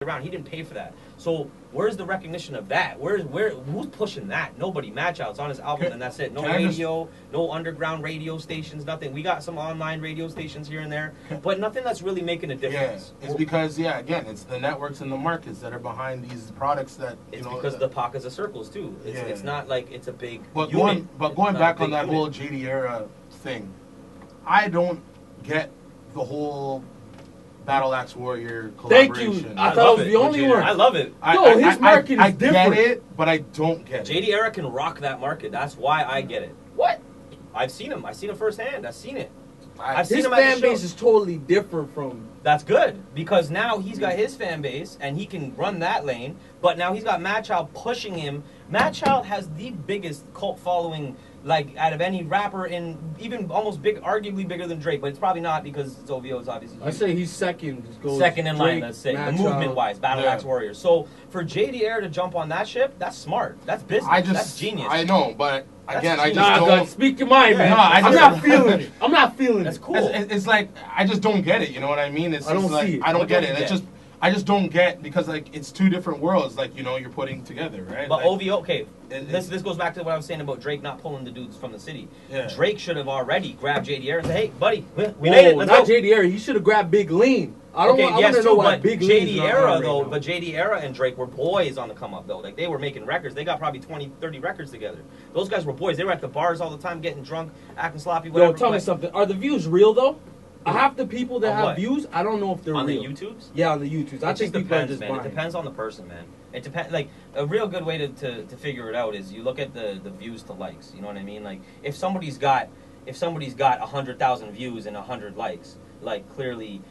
around. He didn't pay for that. So where's the recognition of that? Who's pushing that? Nobody. Match Out's on his album, and that's it. No radio, no underground radio stations, nothing. We got some online radio stations here and there, but nothing that's really making a difference. Yeah, it's because again, it's the networks and the markets that are behind these products that it's because of the pockets of circles too. It's not like it's a big. But going back on that whole JD era thing, I don't get the whole Battle Axe Warrior collaboration. Thank you. I thought I was the only one. I love it. His market is different. I get it, but I don't get it. JD Era can rock that market. That's why I get it. What? I've seen him. I've seen him firsthand. I've seen it. His fan base is totally different from... That's good, because now he's got his fan base, and he can run that lane, but now he's got Mad Child pushing him. Mad Child has the biggest cult following, like, out of any rapper, in even almost arguably bigger than Drake, but it's probably not because OVO is obviously huge. I say he's second. Second in line, let's say, movement-wise, Battle Axe Warrior. So for JD Era to jump on that ship, that's smart. That's business. That's genius. I know, but... Again, I just don't... Speak your mind, man. I'm not feeling it. I'm not feeling it. That's cool. It's like, I just don't get it, you know what I mean? It's I don't like, see it. I don't get it. I just don't get, because like it's two different worlds, like, you know, you're putting together, right? But like, OVO, okay, this goes back to what I was saying about Drake not pulling the dudes from the city. Yeah. Drake should have already grabbed JD Era and said, hey, buddy, we made it, let's go. Not JD Era, he should have grabbed Big Lean. I want to know why Big Lean JD Era, though, but JD Era and Drake were boys on the come up, though. Like, they were making records. They got probably 20, 30 records together. Those guys were boys. They were at the bars all the time, getting drunk, acting sloppy, whatever. Yo, tell me something. Are the views real, though? Half the people that have views, I don't know if they're real. On the YouTubes? Yeah, on the YouTubes. I think people are just man. It depends on the person, man. It depends. Like, a real good way to figure it out is you look at the views to likes. You know what I mean? Like, if somebody's got 100,000 views and 100 likes, like, clearly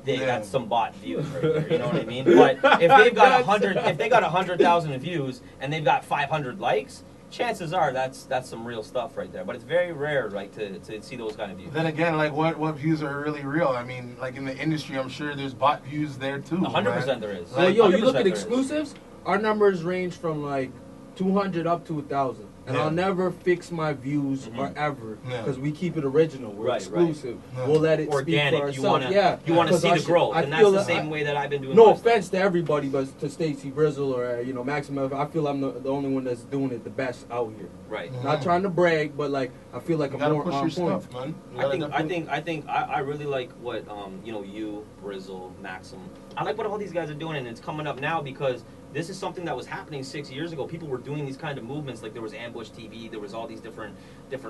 they got some bot views right there. You know what I mean? But if they've got 100,000 views and they've got 500 likes, chances are that's some real stuff right there. But it's very rare, right, to see those kind of views. Then again, like, what views are really real? I mean, like, in the industry, I'm sure there's bot views there too. 100% there is. Like, yo, you look at exclusives, our numbers range from like 200 up to 1,000. And I'll never fix my views or ever, because we keep it original. We're exclusive. Right. We'll let it organic. Speak for ourselves. You want to see the growth, and that's the same way that I've been doing. No offense to everybody, but to Stacy Brizzle or Maximum, I feel I'm the only one that's doing it the best out here. Right. Not trying to brag, but like I feel like I'm more on point. Stuff, man. I really like what you, Brizzle, Maxim. I like what all these guys are doing, and it's coming up now because this is something that was happening 6 years ago. People were doing these kind of movements, like there was Ambush TV, there was all these different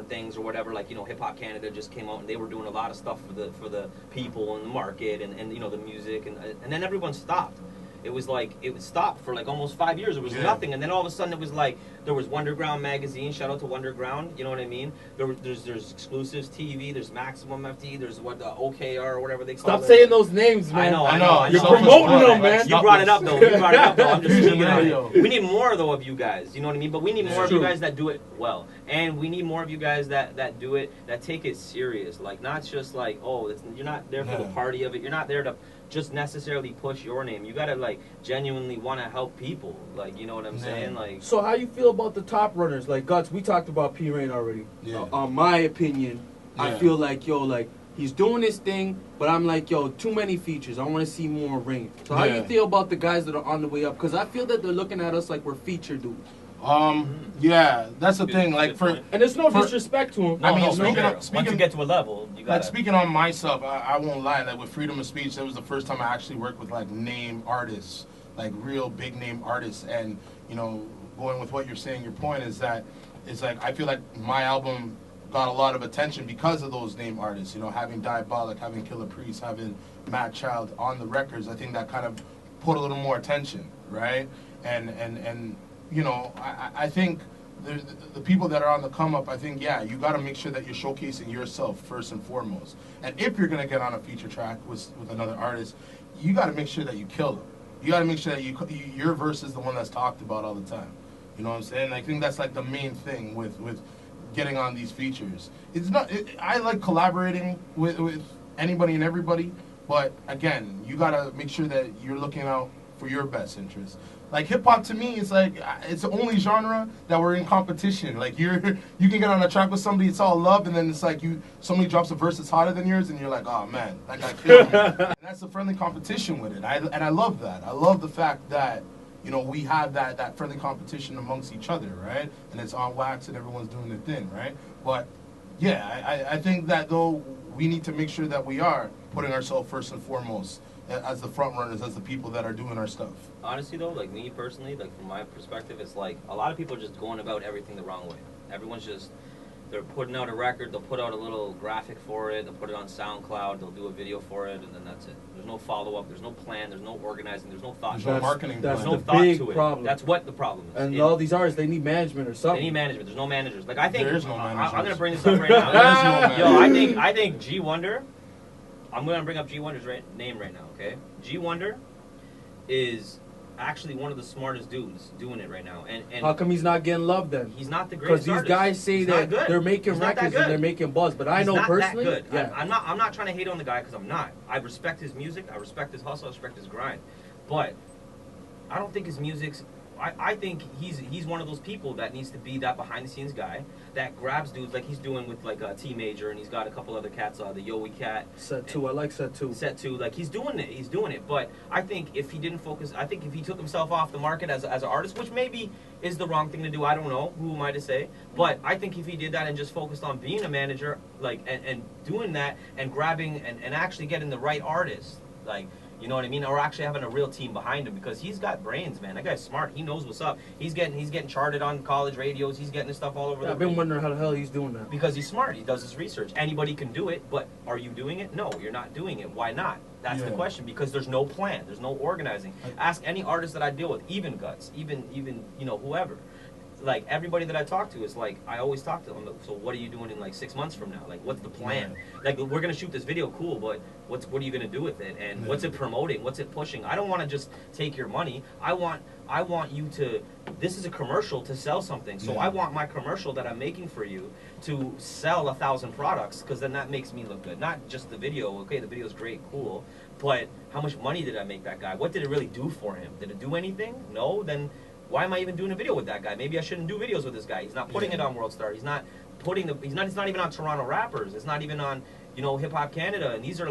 things or whatever. Like, Hip Hop Canada just came out and they were doing a lot of stuff for the people and the market and the music, and then everyone stopped. It was like, it was stopped for like almost 5 years. It was nothing, and then all of a sudden it was like, there was Wonderground magazine. Shout out to Wonderground. You know what I mean? There's Exclusives TV. There's Maximum FD. There's the OKR or whatever they call it. Stop saying those names, man. I know. You're promoting them, man. You brought it up though. I'm just speaking on it. We need more though of you guys. You know what I mean? But we need more of you guys that do it well, and we need more of you guys that do it, that take it serious. Like, not just like, you're not there for the party of it. You're not there to just necessarily push your name. You gotta like genuinely want to help people. Like, you know what I'm saying? Like, so how you feel about the top runners? Like Gutz, we talked about P Rain already. My opinion, I feel like he's doing his thing, but I'm like, too many features. I want to see more Rain. So how you feel about the guys that are on the way up? Because I feel that they're looking at us like we're feature dudes. That's the thing. Like, and there's no disrespect to him. Once you get to a level, you got. Like, speaking on myself, I won't lie. Like, with freedom of speech, that was the first time I actually worked with like name artists, like real big name artists. And going with what you're saying, your point is that it's like I feel like my album got a lot of attention because of those name artists. Having Diabolic, having Killer Priest, having Mad Child on the records. I think that kind of put a little more attention, right? And I think the people that are on the come up, I think, you got to make sure that you're showcasing yourself first and foremost. And if you're going to get on a feature track with another artist, you got to make sure that you kill them. You got to make sure that your verse is the one that's talked about all the time. You know what I'm saying? I think that's like the main thing with getting on these features. It's not. I like collaborating with anybody and everybody, but again, you got to make sure that you're looking out for your best interest. Like hip hop to me, it's like it's the only genre that we're in competition. Like you can get on a track with somebody, it's all love, and then it's like somebody drops a verse that's hotter than yours, and you're like, oh man, that guy killed me. And that's a friendly competition with it. And I love that. I love the fact that we have that friendly competition amongst each other, right? And it's on wax and everyone's doing their thing, right? But yeah, I think that though we need to make sure that we are putting ourselves first and foremost as the front runners, as the people that are doing our stuff. Honestly though, like me personally, like from my perspective, it's like a lot of people are just going about everything the wrong way. Everyone's just, they're putting out a record, they'll put out a little graphic for it, they'll put it on SoundCloud, they'll do a video for it, and then that's it. There's no follow-up, there's no plan, there's no organizing, there's no thought. There's no marketing. That's no the thought big to it. problem. That's what the problem is. And all these artists, they need management or something. They need management. There's no managers. Like I think There is no managers. I'm gonna bring this up right now. There is no I think G Wonder. I'm gonna bring up G Wonder's name right now. Okay, G Wonder is actually one of the smartest dudes doing it right now. And how come he's not getting love then? He's not the greatest Because these guys say that they're making records and they're making buzz, but I know personally, that good. Yeah. I'm not trying to hate on the guy because I'm not. I respect his music. I respect his hustle. I respect his grind. But I don't think his music's. I think he's one of those people that needs to be that behind the scenes guy that grabs dudes like he's doing with like T Major, and he's got a couple other cats, the Yowie Cat. Set 2, I like Set 2. Set 2, like he's doing it. But I think if he didn't focus, I think if he took himself off the market as an artist, which maybe is the wrong thing to do, I don't know, who am I to say? But I think if he did that and just focused on being a manager, like and doing that and grabbing and actually getting the right artist, like. You know what I mean? Or actually having a real team behind him because he's got brains, man. That guy's smart. He knows what's up. He's getting charted on college radios. He's getting his stuff all over. I've been wondering how the hell he's doing that. Because he's smart. He does his research. Anybody can do it, but are you doing it? No, you're not doing it. Why not? That's the question. Because there's no plan. There's no organizing. Ask any artist that I deal with, even Gutz, even whoever. Like everybody that I talk to is like I always talk to them. So what are you doing in like 6 months from now? Like what's the plan? Like we're gonna shoot this video, cool, but what are you gonna do with it? And what's it promoting? What's it pushing? I don't want to just take your money. I want you to. This is a commercial to sell something. So I want my commercial that I'm making for you to sell 1,000 products because then that makes me look good. Not just the video. Okay, the video's great, cool, but how much money did I make that guy? What did it really do for him? Did it do anything? No, then. Why am I even doing a video with that guy? Maybe I shouldn't do videos with this guy. He's not putting it on World Star. He's not putting it's not even on Toronto Rappers. It's not even on Hip Hop Canada. And these are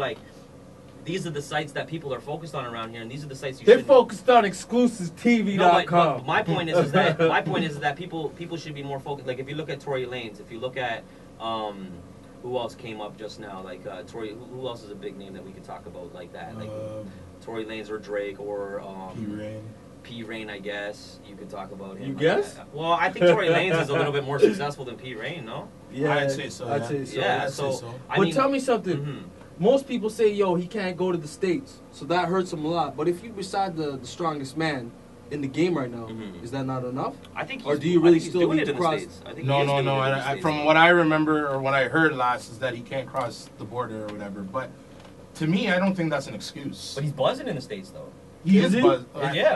the sites that people are focused on around here. And these are the sites they're focused on ExclusivesTV.com. No, my point is that people should be more focused. Like if you look at Tory Lanez, if you look at who else came up just now? Like Tory. Who else is a big name that we could talk about like that? Like Tory Lanez or Drake or P. Rain, I guess you could talk about him. You guess? Well, I think Tory Lanez is a little bit more successful than P. Rain, no? Yeah, I'd say so. I'd say so. Yeah, I'd say so. But tell me something. Most people say, yo, he can't go to the States, so that hurts him a lot. But if you beside the strongest man in the game right now, is that not enough? I think. Or do you really still need to cross? No. From what I remember or what I heard last is that he can't cross the border or whatever. But to me, I don't think that's an excuse. But he's buzzing in the States, though. He is buzz.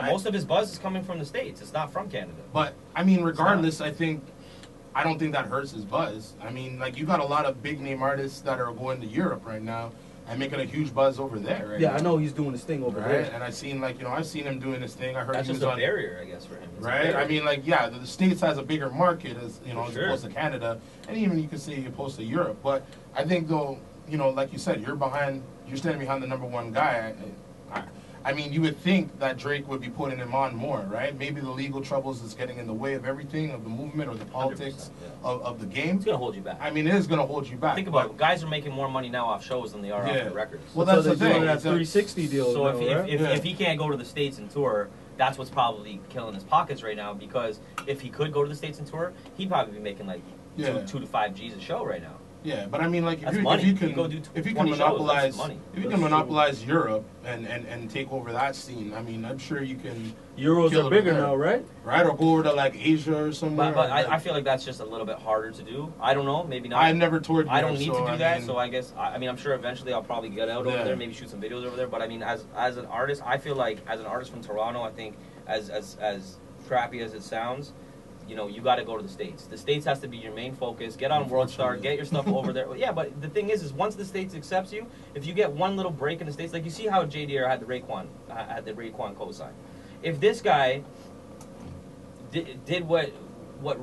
Most of his buzz is coming from the States. It's not from Canada. But I mean, regardless, I don't think that hurts his buzz. I mean, like you got a lot of big name artists that are going to Europe right now and making a huge buzz over there. Right now. I know he's doing his thing over there. And I've seen I've seen him doing his thing. I heard that's he was just a on barrier, I guess, for him. It's I mean, the States has a bigger market as as opposed to Canada, and even you could say opposed to Europe. But I think though, like you said, you're standing behind the number one guy. I mean, you would think that Drake would be putting him on more, right? Maybe the legal troubles is getting in the way of everything, of the movement or the politics of the game. It's going to hold you back. I mean, it is going to hold you back. Think about it. Guys are making more money now off shows than they are off their records. Well, that's the thing. That 360 deal. So if he can't go to the States and tour, that's what's probably killing his pockets right now. Because if he could go to the States and tour, he'd probably be making like 2 to 5 G's a show right now. Yeah, but I mean, like, if you can monopolize Europe and take over that scene, I mean, I'm sure you can. Euros are bigger now, right? Right, or go over to like Asia or somewhere. But I feel like that's just a little bit harder to do. I don't know, maybe not. I've never toured. I don't need to do that, so I guess I'm sure eventually I'll probably get out over there, maybe shoot some videos over there. But I mean, as an artist, I feel like as an artist from Toronto, I think as crappy as it sounds, you know, you got to go to the States. The States has to be your main focus. Get on World Star, get your stuff over there. Yeah, but the thing is once the States accepts you, if you get one little break in the States, like you see how JDR had the Raekwon cosign. If this guy did what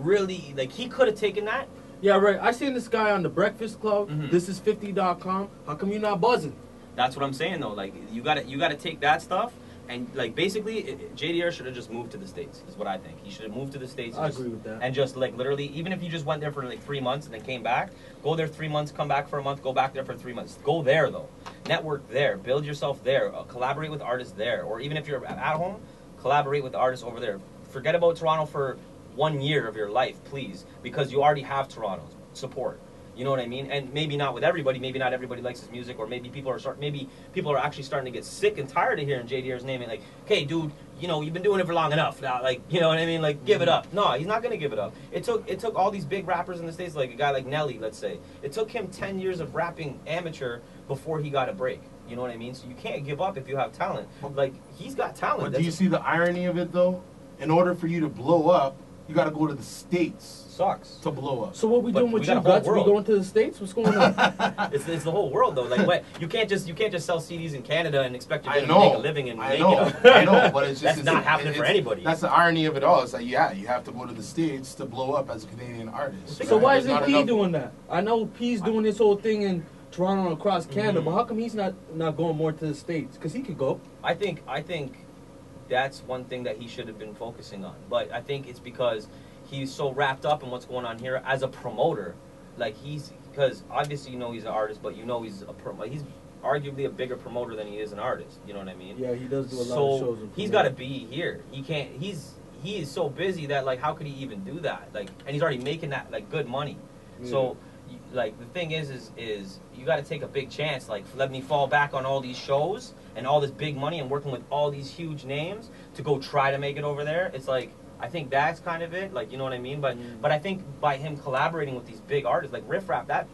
really, like, he could have taken that. Yeah, right. I seen this guy on the Breakfast Club. This is 50.com. How come you not buzzing? That's what I'm saying though. Like, you gotta take that stuff. And, like, basically, JDR should have just moved to the States, is what I think. He should have moved to the States. I agree with that. And just, like, literally, even if you just went there for, like, 3 months and then came back, go there 3 months, come back for a month, go back there for 3 months. Go there, though. Network there. Build yourself there. Collaborate with artists there. Or even if you're at home, collaborate with artists over there. Forget about Toronto for 1 year of your life, please, because you already have Toronto's support. You know what I mean? And maybe not with everybody. Maybe not everybody likes his music, or maybe people are actually starting to get sick and tired of hearing JDR's name and like, hey, dude, you know, you've been doing it for long enough now. Like, you know what I mean? Like, give it up. No, he's not gonna give it up. It took all these big rappers in the States, like a guy like Nelly, let's say. It took him 10 years of rapping amateur before he got a break. You know what I mean? So you can't give up if you have talent. Like, he's got talent. But do you see the irony of it though? In order for you to blow up, you got to go to the States. Sucks To blow up. So what we doing with you, Gutz? We going to the States? What's going on? It's the whole world though. Like, what, you can't just sell CDs in Canada and expect you're going to make a living and make it up. I know, but it's just that's not happening for anybody. That's the irony of it all. It's like, yeah, you have to go to the States to blow up as a Canadian artist. So why isn't P doing that? I know P's doing this whole thing in Toronto and across Canada, but how come he's not going more to the States? Because he could go. I think that's one thing that he should have been focusing on. But I think it's because he's so wrapped up in what's going on here as a promoter. Like, because obviously you know he's an artist, but you know he's arguably a bigger promoter than he is an artist. You know what I mean? Yeah, he does do a lot of shows. He's got to be here. He can't. He is so busy that, like, how could he even do that? Like, and he's already making that, like, good money. Yeah. So, like, the thing is you got to take a big chance. Like, let me fall back on all these shows and all this big money and working with all these huge names to go try to make it over there. It's like, I think that's kind of it. Like, you know what I mean? But I think by him collaborating with these big artists, like Riff Raff, that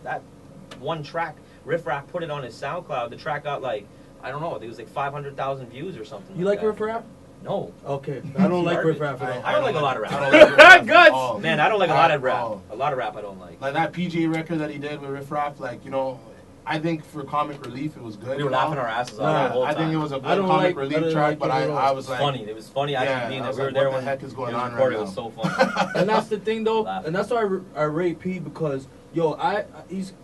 one track, Riff Raff put it on his SoundCloud. The track got, like, I don't know, it was like 500,000 views or something. You like Riff Raff? No. Okay. I don't like Riff Raff at all. I don't like a lot of rap. Gutz! Man, I don't like a lot of rap. A lot of rap I don't like. Like that PJ record that he did with Riff Raff, like, you know, I think for comic relief it was good. We were laughing our asses off the whole time. I think it was a good comic relief track, but I was like... It was funny actually being there. We were there when the heck is going on right now. It was so funny. And that's the thing though, and that's why I rate P, because, yo, I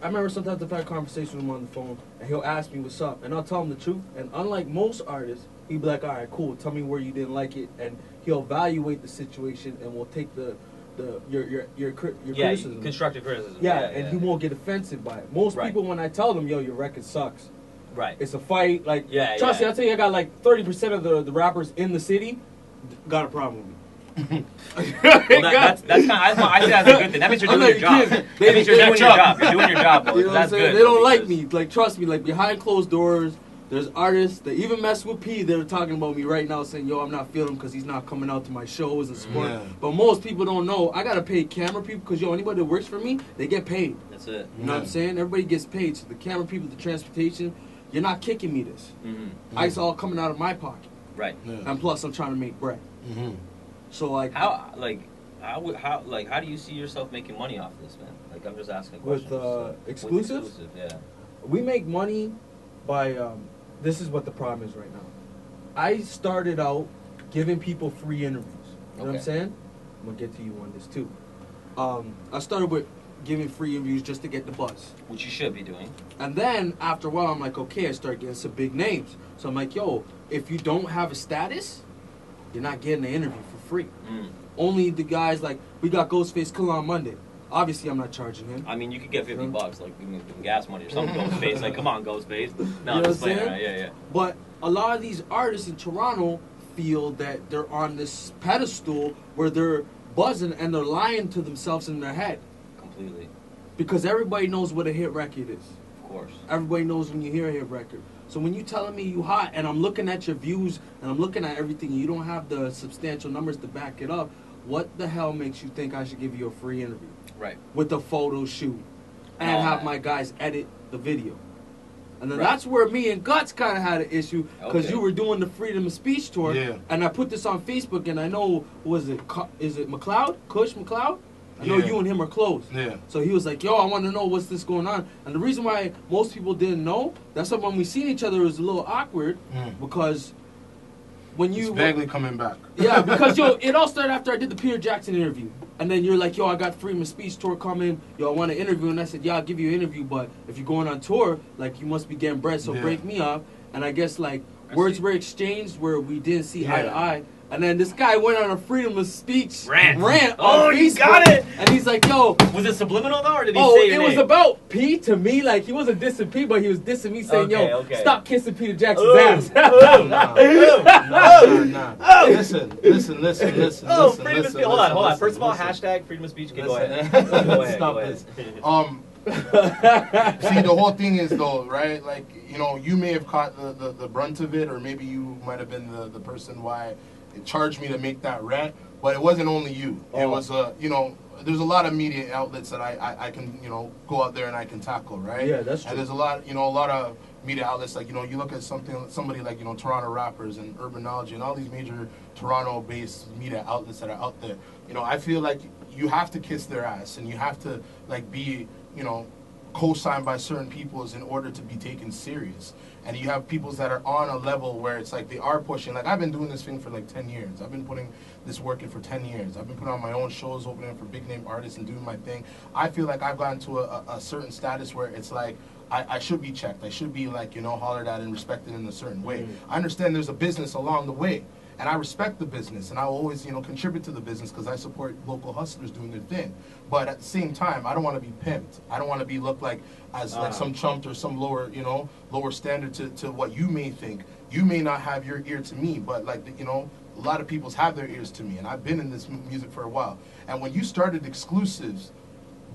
remember sometimes I've had conversations with him on the phone, and he'll ask me what's up, and I'll tell him the truth, and unlike most artists, he'd be like, all right, cool, tell me where you didn't like it, and he'll evaluate the situation, and we'll take your criticism. Constructive criticism. Yeah, and he won't get offensive by it. Most people, when I tell them, yo, your record sucks. Right. It's a fight. Like, trust me, I'll tell you, I got like 30% of the rappers in the city got a problem with me. Well, that's kind of, I think that's a good thing. That means you're doing your job. That means you're doing your job. You're doing your job, though. You know That's good. They don't like me. Like, trust me, like, behind closed doors, there's artists that even mess with P. They're talking about me right now, saying, yo, I'm not feeling him because he's not coming out to my shows and support. Yeah. But most people don't know. I got to pay camera people because, yo, anybody that works for me, they get paid. That's it. You know what I'm saying? Everybody gets paid. So the camera people, the transportation, you're not kicking me this. It's all coming out of my pocket. Right. Yeah. And plus, I'm trying to make bread. So, like... How do you see yourself making money off this, man? Like, I'm just asking questions. With exclusives? With exclusive, yeah. We make money by... this is what the problem is right now. I started out giving people free interviews. You know what I'm saying? I'm going to get to you on this, too. I started with giving free interviews just to get the buzz. Which you should be doing. And then, after a while, I'm like, okay, I started getting some big names. So I'm like, yo, if you don't have a status, you're not getting an interview for free. Only the guys, like, we got Ghostface Killer on Monday. Obviously, I'm not charging him. I mean, you could get $50, like, give him gas money or something. Ghostface, like, come on, Ghostface. No, you know I'm just playing, right? Yeah. But a lot of these artists in Toronto feel that they're on this pedestal where they're buzzing and they're lying to themselves in their head. Completely. Because everybody knows what a hit record is. Of course. Everybody knows when you hear a hit record. So when you telling me you hot and I'm looking at your views and I'm looking at everything and you don't have the substantial numbers to back it up, what the hell makes you think I should give you a free interview? Right. With a photo shoot and have my guys edit the video. And then that's where me and Gutz kind of had an issue because Okay. you were doing the Freedom of Speech tour. Yeah. And I put this on Facebook, and I know, is it McLeod? Kush McLeod? I know Yeah. you and him are close. Yeah. So he was like, yo, I want to know what's this going on. And the reason why most people didn't know, that's why when we seen each other, it was a little awkward because when you... It's vaguely coming back. Yeah, because, yo, it all started after I did the Peter Jackson interview. And then you're like, yo, I got Freedom of Speech tour coming. Yo, I want to interview. And I said, yeah, I'll give you an interview. But if you're going on tour, like, you must be getting bread. So break me off. And I guess, like, words were exchanged where we didn't see eye to eye. And then this guy went on a Freedom of Speech rant Oh, on you Facebook. got it! And he's like, yo. Was it subliminal, though, or did he Oh, say your it name? was about P to me. Like, he wasn't dissing P, but he was dissing me saying, yo, stop kissing Peter Jackson's ass. Nah. Listen. Oh, freedom of speech. Hold on. First of all, hashtag freedom of speech. Okay, go ahead. Stop this. See, the whole thing is, though, right? Like, you know, you may have caught the brunt of it, or maybe you might have been the person why it charged me to make that rant, but it wasn't only you. It was, you know, there's a lot of media outlets that I can, you know, go out there and I can tackle, right? Yeah, that's true. And there's a lot, you know, a lot of media outlets, like, you know, you look at somebody like, you know, Toronto Rappers and Urbanology and all these major Toronto-based media outlets that are out there. You know, I feel like you have to kiss their ass and you have to, like, be, you know, co-signed by certain peoples in order to be taken serious. And you have peoples that are on a level where it's like they are pushing. Like, I've been doing this thing for like 10 years. I've been putting this work in for 10 years. I've been putting on my own shows, opening for big name artists and doing my thing. I feel like I've gotten to a certain status where it's like I should be checked. I should be, like, you know, hollered at and respected in a certain way. I understand there's a business along the way. And I respect the business, and I will always, you know, contribute to the business because I support local hustlers doing their thing. But at the same time, I don't want to be pimped. I don't want to be looked like as like some chump or some lower, you know, lower standard to what you may think. You may not have your ear to me, but, like, you know, a lot of people's have their ears to me, and I've been in this music for a while. And when you started Exclusives,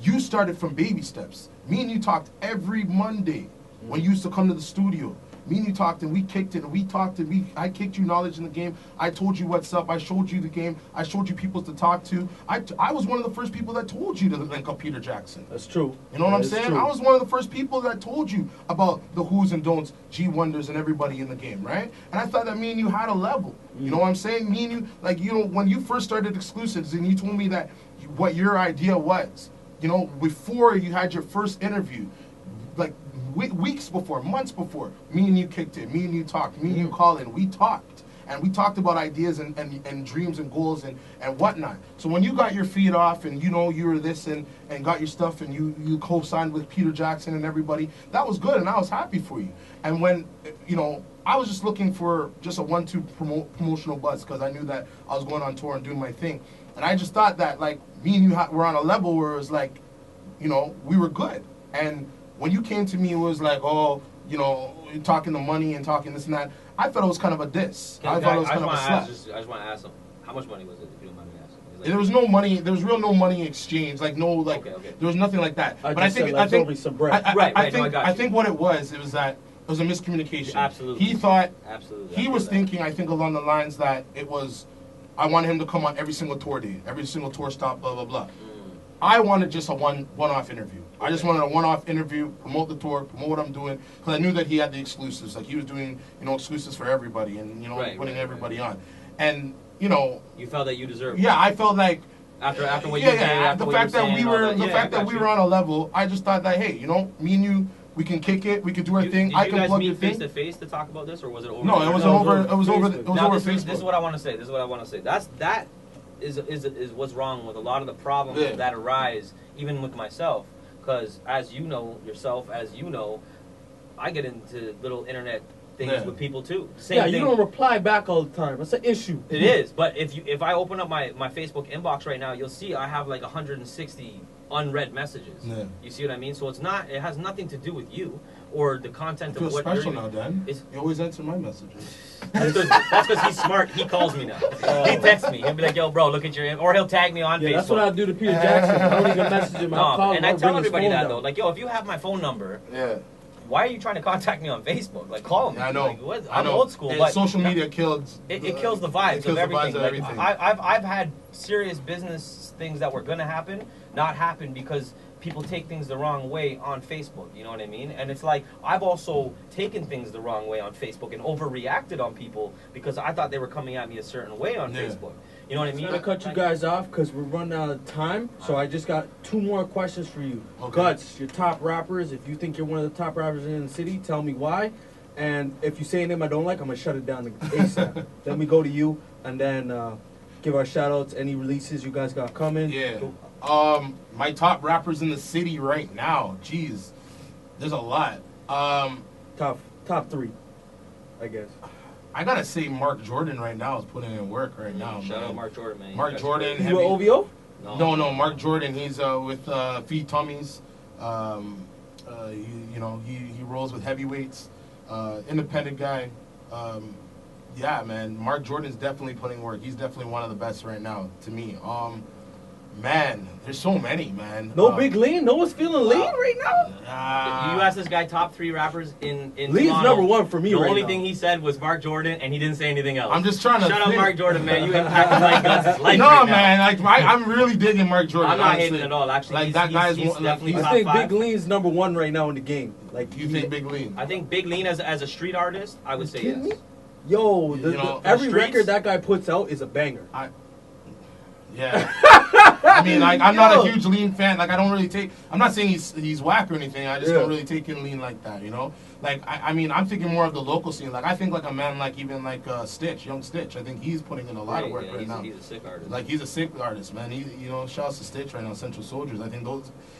you started from baby steps. Me and you talked every Monday when you used to come to the studio. Me and you talked and we kicked it and we talked and I kicked you knowledge in the game. I told you what's up. I showed you the game. I showed you people to talk to. I was one of the first people that told you to link up Peter Jackson. That's true. You know what I'm saying? True. I was one of the first people that told you about the who's and don'ts, G Wonders and everybody in the game, right? And I thought that me and you had a level. You know what I'm saying? Me and you, like, you know, when you first started Exclusives and you told me that what your idea was, you know, before you had your first interview, like, weeks before, months before, me and you kicked it, me and you talked, me and you called in, we talked. And we talked about ideas and dreams and goals and whatnot. So when you got your feet off and, you know, you were this and got your stuff and you co-signed with Peter Jackson and everybody, that was good and I was happy for you. And when, you know, I was just looking for just a 1-2 promotional buzz because I knew that I was going on tour and doing my thing. And I just thought that, like, me and you were on a level where it was like, you know, we were good. And when you came to me, it was like, oh, you know, talking the money and talking this and that. I thought it was kind of a diss. I thought it was kind of a slap. I just want to ask him, how much money was it, if you don't mind me asking? Like, there was no money. There was no money exchange. Like, no, like, there was nothing like that. I think some bread. I think what it was that it was a miscommunication. Absolutely. He thought, absolutely. He was thinking, I think, along the lines that it was, I wanted him to come on every single tour date, every single tour stop, blah, blah, blah. I wanted just a one-off interview. I just wanted a one-off interview, promote the tour, promote what I'm doing, because I knew that he had the exclusives. Like, he was doing, you know, exclusives for everybody and, you know, putting everybody on. And, you know, you felt that you deserved it. Yeah, I felt like after what you did, after the what fact you were saying, the fact that we were on a level, I just thought that, hey, you know, me and you, we can kick it, we can do our thing. Did you guys meet face to face to talk about this, or was it over? No, it was over Facebook. This is what I want to say. That is what's wrong with a lot of the problems that arise, even with myself. Because as you know yourself, I get into little internet things with people too. Same thing. You don't reply back all the time. That's an issue. It is. But if I open up my Facebook inbox right now, you'll see I have like 160 unread messages. Yeah. You see what I mean? So it has nothing to do with you or the content of what you're doing. Now, Dan. You always answer my messages. That's because he's smart. He calls me now. He texts me. He'll be like, "Yo, bro, look at your," or he'll tag me on Facebook. That's what I do to Peter Jackson. I don't even message him. I'll call him. And I tell everybody that though. Like, yo, if you have my phone number, why are you trying to contact me on Facebook? Like, call me. I know. Like, I'm old school, but social media kills. It kills the vibes of everything. Like, I've had serious business things that were gonna happen not happen because people take things the wrong way on Facebook, you know what I mean? And it's like, I've also taken things the wrong way on Facebook and overreacted on people because I thought they were coming at me a certain way on Facebook. You know what I mean? I'm going to cut you guys off because we're running out of time, so I just got 2 more questions for you. Okay. Gutz, your top rappers, if you think you're one of the top rappers in the city, tell me why. And if you say a name I don't like, I'm going to shut it down ASAP. Then we go to you, and then give our shout-outs, any releases you guys got coming. Yeah. My top rappers in the city right now, jeez, there's a lot. Top 3, I guess. I gotta say Mark Jordan right now is putting in work right now. Shout out Mark Jordan, man. Mark Jordan. He's with OVO? No, Mark Jordan. He's with Feed Tummies. He rolls with heavyweights. Independent guy. Yeah, man. Mark Jordan's definitely putting work. He's definitely one of the best right now to me. Man, there's so many, man. No Big Lean? No one's feeling Lean right now? You asked this guy top 3 rappers in Lean's Toronto. #1 for me The right only now. thing he said was Mark Jordan, and he didn't say anything else. I'm just trying to Shout out think. Mark Jordan, man. You impacted my Guts' life No, right man. now. Like I'm really digging Mark Jordan. I'm not honestly. hating at all. Actually, Like he's, that guy's he's one- definitely like, I top think 5. Big Lean's #1 right now in the game. Like You think Big Lean? I think Big Lean as a street artist, I would say yes. kidding me? Yo, every streets? record that guy puts out is a banger. Yeah. I mean, like, I'm not Yo. a huge Lean fan. Like, I don't really take. I'm not saying he's whack or anything. I just don't really take in Lean like that. You know. Like, I mean, I'm thinking more of the local scene. Like, I think like a man like even like Stitch, Young Stitch. I think he's putting in a lot of work right now. He's a sick artist. Like, he's a sick artist, man. He, shouts to Stitch right now, Central Soldiers. I think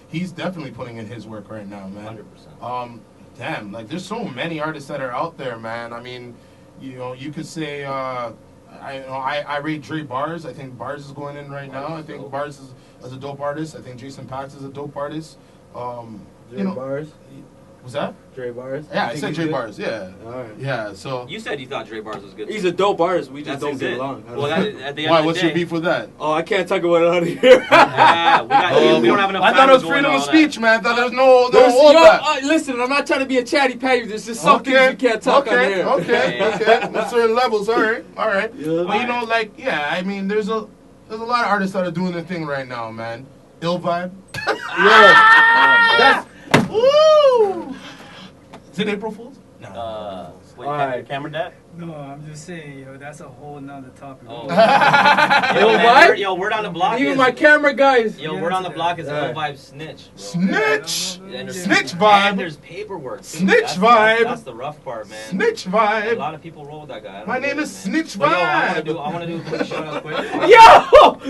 he's definitely putting in his work right now, man. 100%. Damn, like, there's so many artists that are out there, man. I mean, you could say, I rate Dre Bars. I think Bars is going in right now. I think Bars is a dope artist. I think Jason Pax is a dope artist. Dre Bars? Was that? Dre Bars? Yeah, I said Dre Bars, yeah. Alright. Yeah, so. You said you thought Dre Bars was good. He's a dope artist. We just That's don't get it. along. Well, at the end Why? of the What's day, your beef with that? Oh, I can't talk about it out of here. we don't have enough time I thought it was to go freedom into of all speech, man. I thought there was no There's- hold back. listen, I'm not trying to be a chatty patty. There's just some things you can't talk on here. Okay. On certain levels, all right. Yeah. But I mean, there's a lot of artists that are doing their thing right now, man. Ill Vibe. That's Woo! Is it April Fool's? No. Wait, Alright. camera that? No, I'm just saying, yo, that's a whole nother topic. Oh. Ill Vibe? Word on the block even is... my camera guys. Word on the block is Alright. Ill Vibe Snitch. Bro. Snitch! And there's- Snitch And vibe! there's paperwork. too. Snitch That's- vibe. That's the rough part, man. Snitch A Vibe! lot of people roll with that guy. I don't My get name it, is man. Snitch But yo, I Vibe! want to do a quick shout out quick.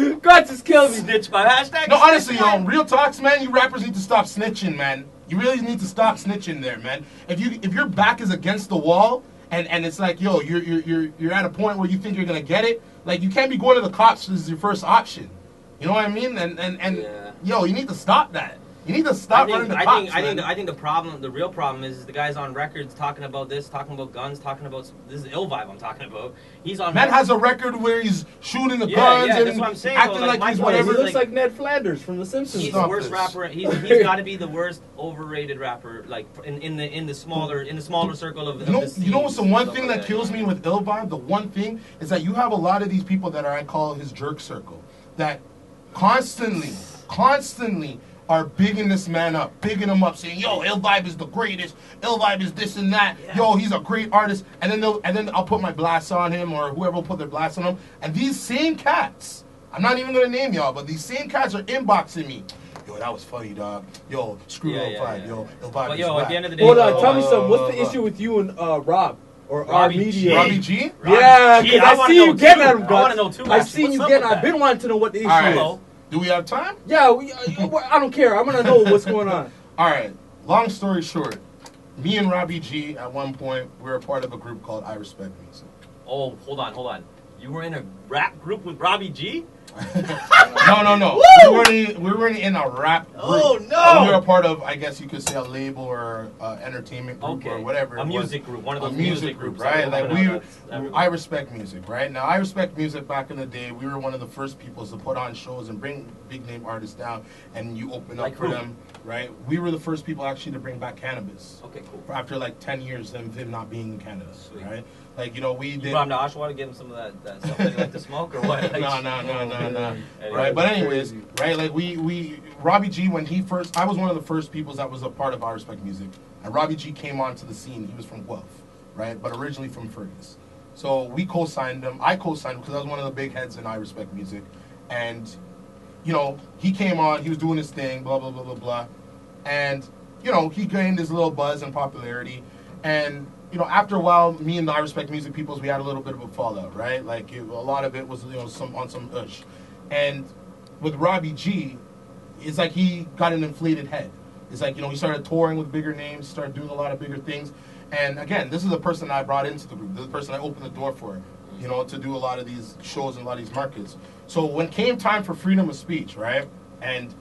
Yo! God just killed me. Snitch Vibe. Hashtag No, honestly, Snitch Vibe. real talks, man. You rappers need to stop snitching, man. You really need to stop snitching there, man. If your back is against the wall and it's like, yo, you're at a point where you think you're gonna get it, like, you can't be going to the cops as your first option. You know what I mean? And Yeah. yo, you need to stop that. You need to stop running the cops, man. I think the real problem is the guy's on records talking about this, talking about guns, talking about this is Ill Vibe I'm talking about. He's on. Man has a record where he's shooting the Yeah, guns yeah, and that's what I'm saying, acting though, like, like he's my point is, He whatever. looks like Ned Flanders from The Simpsons. He's Stop the worst this. rapper. He's got to be the worst overrated rapper, like in the smaller circle of. You know what's the one thing that like kills me with Ill Vibe? The one thing is that you have a lot of these people that I call his jerk circle that constantly are bigging this man up, bigging him up, saying, "Yo, Ill Vibe is the greatest. Ill Vibe is this and that. Yeah. Yo, he's a great artist." And then I'll put my blast on him, or whoever will put their blast on him. And these same cats, I'm not even gonna name y'all, but these same cats are inboxing me. Yo, that was funny, dog. Yo, screw Ill Vibe. Yo, Ill Vibe But is yo, whack. at the end of the day, Hold on, tell me uh, something. What's the issue with you and Rob? Or our Robbie G. media? Robbie G? Yeah, Gee, because I I wanna see you know getting too. at him, I Guts. wanna know too, I actually. seen What's you up getting. with I've been that? wanting to know what the issue All right. is. Do we have time? Yeah, I don't care. I'm gonna know what's going on. All right. Long story short, me and Robbie G at one point we were a part of a group called I Respect Music. Oh, hold on. You were in a rap group with Robbie G? No. We weren't in a rap group. Oh, no! We were a part of, I guess you could say, a label or entertainment group or whatever. A music group, one of those a music groups, right? I Like don't know, that's I Respect Music, right? Now I Respect Music. Back in the day, we were one of the first people to put on shows and bring big name artists down, and you open up Like for who? them, right? We were the first people actually to bring back cannabis. Okay, cool. After like 10 years of him not being in Canada, Sweet. right? Like, you know, we did. You brought him to Oshawa to give him some of that stuff that you like to smoke or what? Like, No. Right, but anyways, right, like we Robbie G, when he first, I was one of the first people that was a part of I Respect Music, and Robbie G came onto the scene. He was from Guelph, right, but originally from Fergus. So we co-signed him. I co-signed him because I was one of the big heads in I Respect Music, and you know, he came on, he was doing his thing, blah blah blah blah blah, and you know, he gained his little buzz and popularity, and you know, after a while, me and the I Respect Music peoples, we had a little bit of a fallout, right? Like, a lot of it was, you know, some ush. And with Robbie G, it's like he got an inflated head. It's like, you know, he started touring with bigger names, started doing a lot of bigger things. And again, this is the person I brought into the group. This is the person I opened the door for, you know, to do a lot of these shows and a lot of these markets. So when came time for freedom of speech, right? And,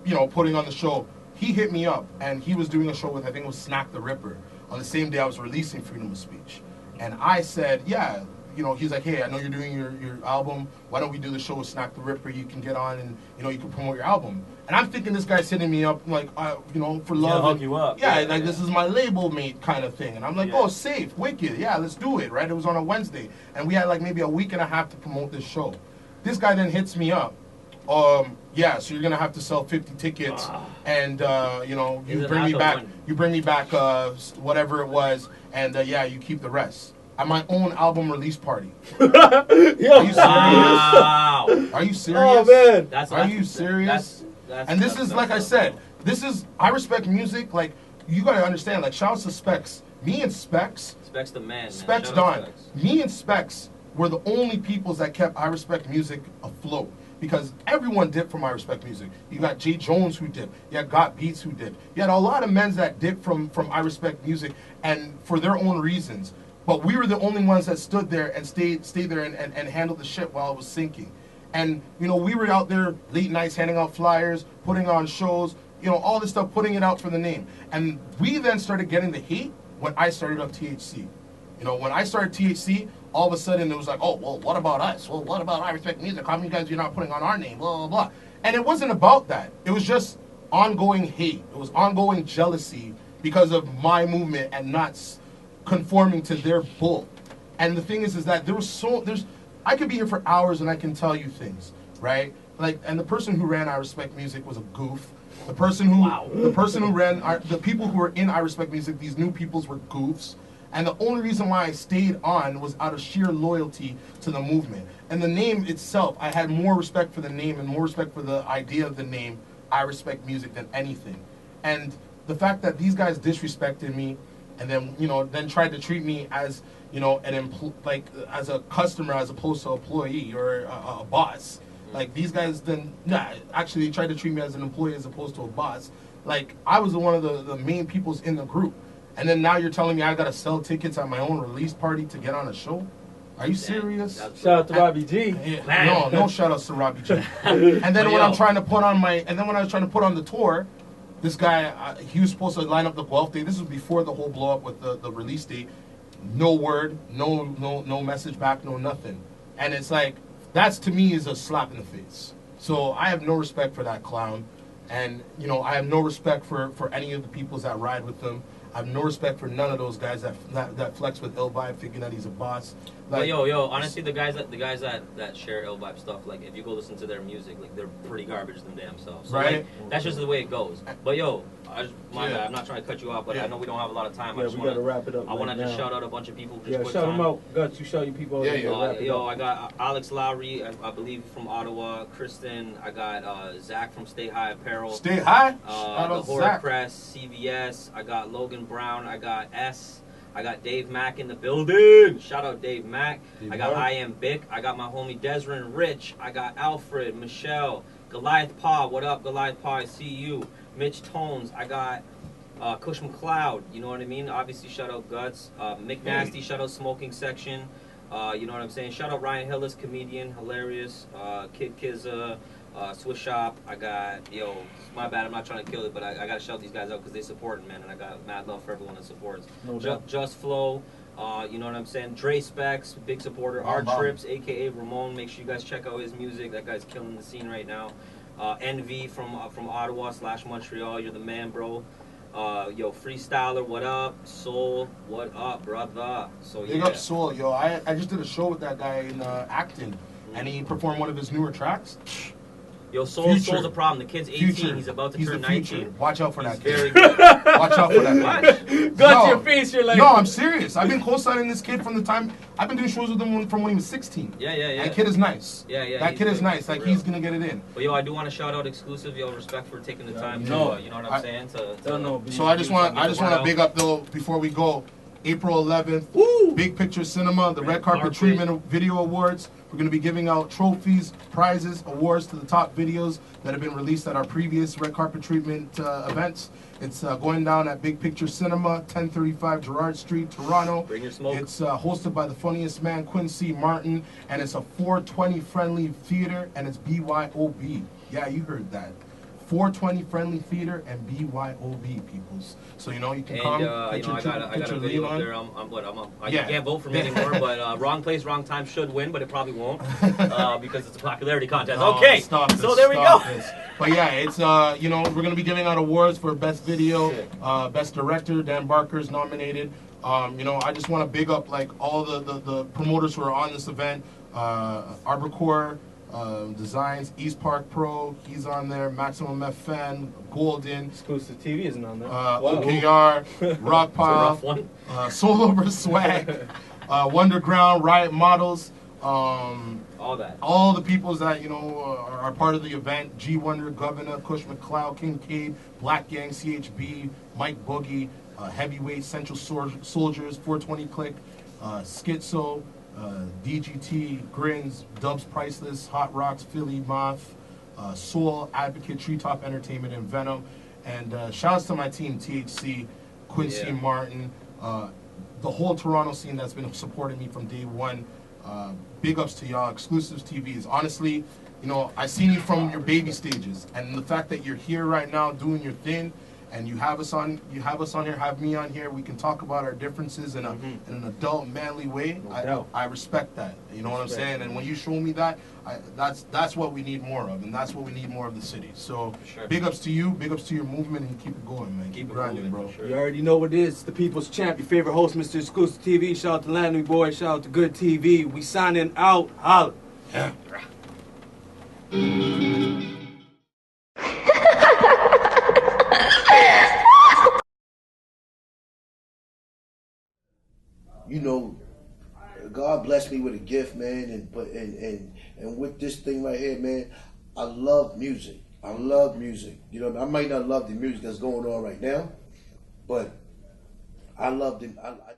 you know, putting on the show, he hit me up, and he was doing a show with, I think it was Snack the Ripper, on the same day I was releasing Freedom of Speech. And I said, yeah, you know, he's like, hey, I know you're doing your album. Why don't we do the show with Snack the Ripper? You can get on and, you know, you can promote your album. And I'm thinking this guy's hitting me up, like, you know, for love. Hook you up. Yeah, like, this is my label mate kind of thing. And I'm like, oh, safe, wicked. Yeah, let's do it, right? It was on a Wednesday. And we had, like, maybe a week and a half to promote this show. This guy then hits me up. Yeah, so you're gonna have to sell 50 tickets, and you know, you bring me back whatever it was, and yeah, you keep the rest at my own album release party. Are you serious? Wow. Are you serious? Oh man, are you serious? And this is, like I said, this is I Respect Music. Like, you gotta understand. Like, shout out to Specs. Me and Specs. Specs the man. Specs Don. Me and Specs were the only peoples that kept I Respect Music afloat. Because everyone dipped from I Respect Music. You got Jay Jones who dipped. You had Got Beats who dipped. You had a lot of men that dipped from I Respect Music, and for their own reasons. But we were the only ones that stood there and stayed there and handled the shit while it was sinking. And, you know, we were out there late nights handing out flyers, putting on shows, you know, all this stuff, putting it out for the name. And we then started getting the hate when I started up THC. You know, when I started THC, all of a sudden it was like, oh, well, what about us? Well, what about I Respect Music? How many guys you're not putting on our name? Blah, blah, blah. And it wasn't about that. It was just ongoing hate. It was ongoing jealousy because of my movement and not conforming to their bull. And the thing is that I could be here for hours and I can tell you things, right? Like, and the person who ran I Respect Music was a goof. The person who ran the people who were in I Respect Music, these new peoples were goofs. And the only reason why I stayed on was out of sheer loyalty to the movement. And the name itself, I had more respect for the name and more respect for the idea of the name, I Respect Music, than anything. And the fact that these guys disrespected me and then, you know, then tried to treat me as, you know, as a customer as opposed to an employee or a boss. Like, these guys then, actually tried to treat me as an employee as opposed to a boss. Like, I was one of the main peoples in the group. And then now you're telling me I gotta sell tickets at my own release party to get on a show? Are you serious? Shout out to Robbie G. No shout outs to Robbie G. And then when I was trying to put on the tour, this guy, he was supposed to line up the Guelph day. This was before the whole blow up with the release date. No word, no message back, no nothing. And it's like, that's to me is a slap in the face. So I have no respect for that clown. And, you know, I have no respect for any of the peoples that ride with them. I have no respect for none of those guys that flex with Ill Vibe, thinking that he's a boss. Like, but yo, honestly, the guys that share Ill Vibe stuff, like, if you go listen to their music, like, they're pretty garbage them damn selves. So, right. Like, that's just the way it goes. But yo, bad, I'm not trying to cut you off, but I know we don't have a lot of time. Yeah, we gotta wrap it up. I want to just shout out a bunch of people. Yeah, shout them out. Gutz, you shout your people out. Yo, I got Alex Lowry, I believe from Ottawa. Kristen, I got Zach from Stay High Apparel. Stay High. The Horror Press, CVS. I got Logan Brown. I got S. I got Dave Mack in the building. Shout out Dave Mack. I got I Am Bick. I got my homie Desrin Rich. I got Alfred, Michelle, Goliath Pa. What up, Goliath Pa? I see you. Mitch Tones. I got Kush McLeod. You know what I mean? Obviously, shout out Gutz. Mick Nasty. Shout out Smoking Section. You know what I'm saying? Shout out Ryan Hillis, comedian, hilarious. Kid Kizza. Swiss Shop. I got, my bad, I'm not trying to kill it, but I got to shout these guys out because they support, man, and I got mad love for everyone that supports. No doubt. Just Flow, you know what I'm saying? Dre Specs, big supporter. Art Trips, a.k.a. Ramon. Make sure you guys check out his music. That guy's killing the scene right now. Envy from Ottawa / Montreal. You're the man, bro. Yo, Freestyler, what up? Soul, what up, brother? So Big up Soul, yo. I just did a show with that guy in Acton, and he performed one of his newer tracks. Yo, Soul's a problem. The kid's 18. He's about to turn 19. Watch out for that kid. Very good. Watch out for that kid. Got your face, you're like... No, I'm serious. I've been co-signing this kid from the time... I've been doing shows with him from when he was 16. Yeah. That kid is nice. Yeah. That kid is nice. Like, he's going to get it in. But, yo, I do want to shout out Exclusive. Yo, respect for taking the time to, you know what I'm saying? So I just want to big up, though, before we go, April 11th, Big Picture Cinema, the Red Carpet Treatment Video Awards. We're going to be giving out trophies, prizes, awards to the top videos that have been released at our previous Red Carpet Treatment events. It's going down at Big Picture Cinema, 1035 Gerrard Street, Toronto. Bring your smoke. It's hosted by the funniest man, Quincy Martin, and it's a 420 friendly theater, and it's BYOB. Yeah, you heard that. 420 friendly theater and BYOB, peoples. So you know you can come. You know, I got a video up there. I can't vote for me anymore, but wrong place, wrong time should win, but it probably won't because it's a popularity contest. Okay, so there we go. But yeah, it's you know, we're gonna be giving out awards for best video, best director. Dan Barker's nominated. You know, I just want to big up like all the promoters who are on this event. Arborcore Designs, East Park Pro, he's on there. Maximum FN, Golden, ExclusivesTV isn't on there. OKR, Rockpile, Soul Over Swag, Wonderground, Riot Models, all the peoples that you know are part of the event. G Wonder, Governor, Kush McLeod, Kincaid, Black Gang, CHB, Mike Boogie, Heavyweight, Central Soldiers, 420 Click, Schizo, DGT, Grins, Dubs Priceless, Hot Rocks, Philly Moth, Soul, Advocate, Treetop Entertainment, and Venom. And shouts to my team, THC, Quincy Martin, the whole Toronto scene that's been supporting me from day one. Big ups to y'all. ExclusivesTV is honestly, you know, I seen you from your baby stages, and the fact that you're here right now doing your thing, and you have us on here, have me on here. We can talk about our differences in an adult, manly way. I respect that. You know what I'm saying? And when you show me that, that's what we need more of, and that's what we need more of the city. So big ups to you, big ups to your movement, and keep it going, man. Keep it grinding, bro. You already know what it is. The people's champ, your favorite host, Mr. ExclusivesTV. Shout out to Landry Boy. Shout out to Good TV. We signing out. Holla. Yeah. You know, God blessed me with a gift, man, and with this thing right here, man, I love music. I love music. You know, I might not love the music that's going on right now, but I love it.